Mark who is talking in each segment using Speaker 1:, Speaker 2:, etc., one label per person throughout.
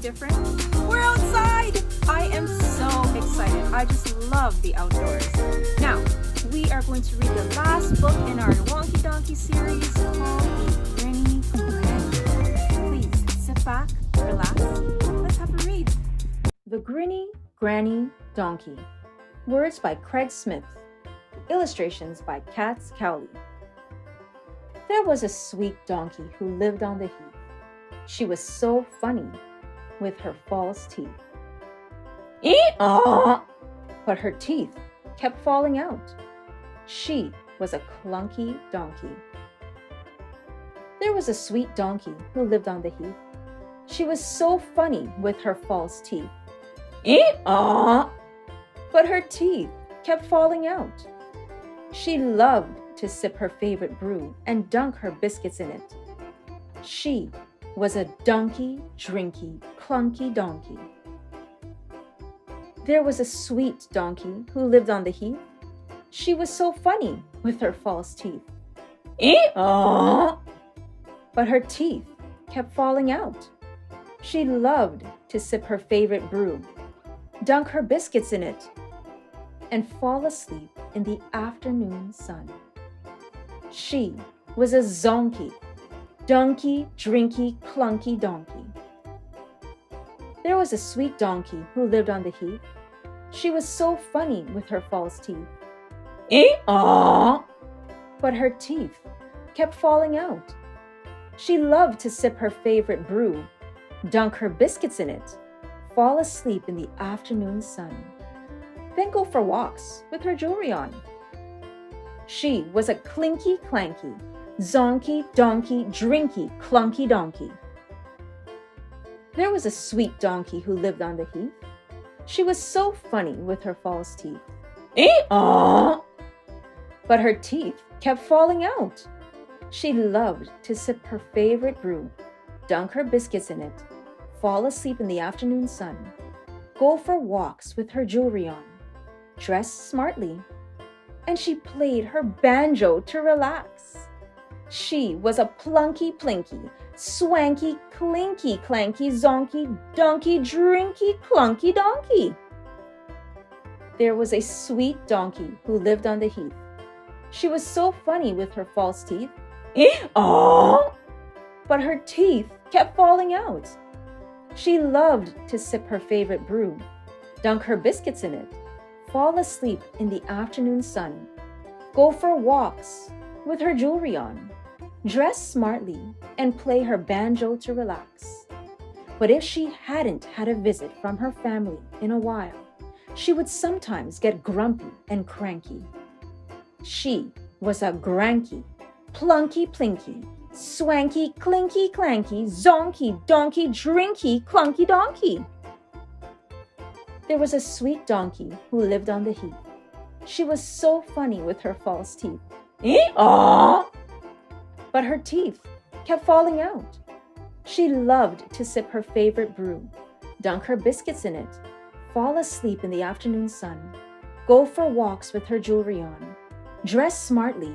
Speaker 1: different? We're outside! I am so excited. I just love the outdoors. Now, we are going to read the last book in our Wonky Donkey series called The Grinny Granny. Please sit back, relax, let's have a read.
Speaker 2: The Grinny Granny Donkey. Words by Craig Smith. Illustrations by Katz Cowley. There was a sweet donkey who lived on the heath. She was so funny with her false teeth. Ee-aw! But her teeth kept falling out. She was a clunky donkey. There was a sweet donkey who lived on the heath. She was so funny with her false teeth. Ee-aw! But her teeth kept falling out. She loved to sip her favorite brew and dunk her biscuits in it. She was a donkey, drinky, clunky donkey. There was a sweet donkey who lived on the heath. She was so funny with her false teeth. Ee-aw! But her teeth kept falling out. She loved to sip her favorite brew, dunk her biscuits in it, and fall asleep in the afternoon sun. She was a zonky, donkey, drinky, clunky donkey. There was a sweet donkey who lived on the heath. She was so funny with her false teeth. Ee-aw! But her teeth kept falling out. She loved to sip her favorite brew, dunk her biscuits in it, fall asleep in the afternoon sun, then go for walks with her jewelry on. She was a clinky clanky, zonky, donkey, drinky, clunky donkey. There was a sweet donkey who lived on the heath. She was so funny with her false teeth. Ee-aw! But her teeth kept falling out. She loved to sip her favorite brew, dunk her biscuits in it, fall asleep in the afternoon sun, go for walks with her jewelry on, dress smartly, and she played her banjo to relax. She was a plunky plinky, swanky, clinky, clanky, zonky, donkey, drinky, clunky donkey. There was a sweet donkey who lived on the heath. She was so funny with her false teeth. Ee-aw! But her teeth kept falling out. She loved to sip her favorite brew, dunk her biscuits in it, fall asleep in the afternoon sun, go for walks with her jewelry on, dress smartly, and play her banjo to relax. But if she hadn't had a visit from her family in a while, she would sometimes get grumpy and cranky. She was a granky, plunky plinky, swanky, clinky clanky, zonky, donkey, drinky, clunky donkey. There was a sweet donkey who lived on the heath. She was so funny with her false teeth. Ee-aw! But her teeth kept falling out. She loved to sip her favorite brew, dunk her biscuits in it, fall asleep in the afternoon sun, go for walks with her jewelry on, dress smartly,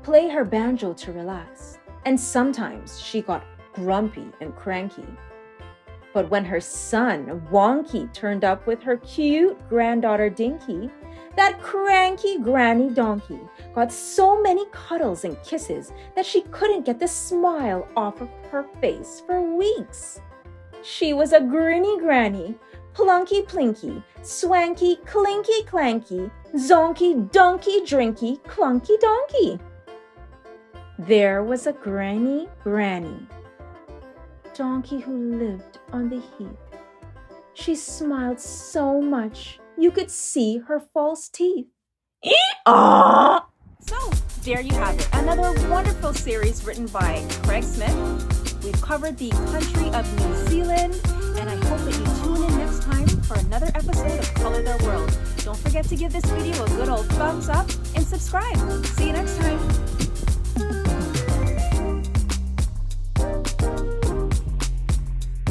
Speaker 2: play her banjo to relax, and sometimes she got grumpy and cranky. But when her son, Wonky, turned up with her cute granddaughter, Dinky, that cranky granny donkey got so many cuddles and kisses that she couldn't get the smile off of her face for weeks. She was a grinny granny, plunky plinky, swanky, clinky clanky, zonky, donkey, drinky, clunky donkey. There was a Granny Granny donkey who lived on the heath. She smiled so much you could see her false teeth. Ee-aw!
Speaker 1: So, there you have it. Another wonderful series written by Craig Smith. We've covered the country of New Zealand, and I hope that you tune in next time for another episode of Color Their World. Don't forget to give this video a good old thumbs up and subscribe. See you next time.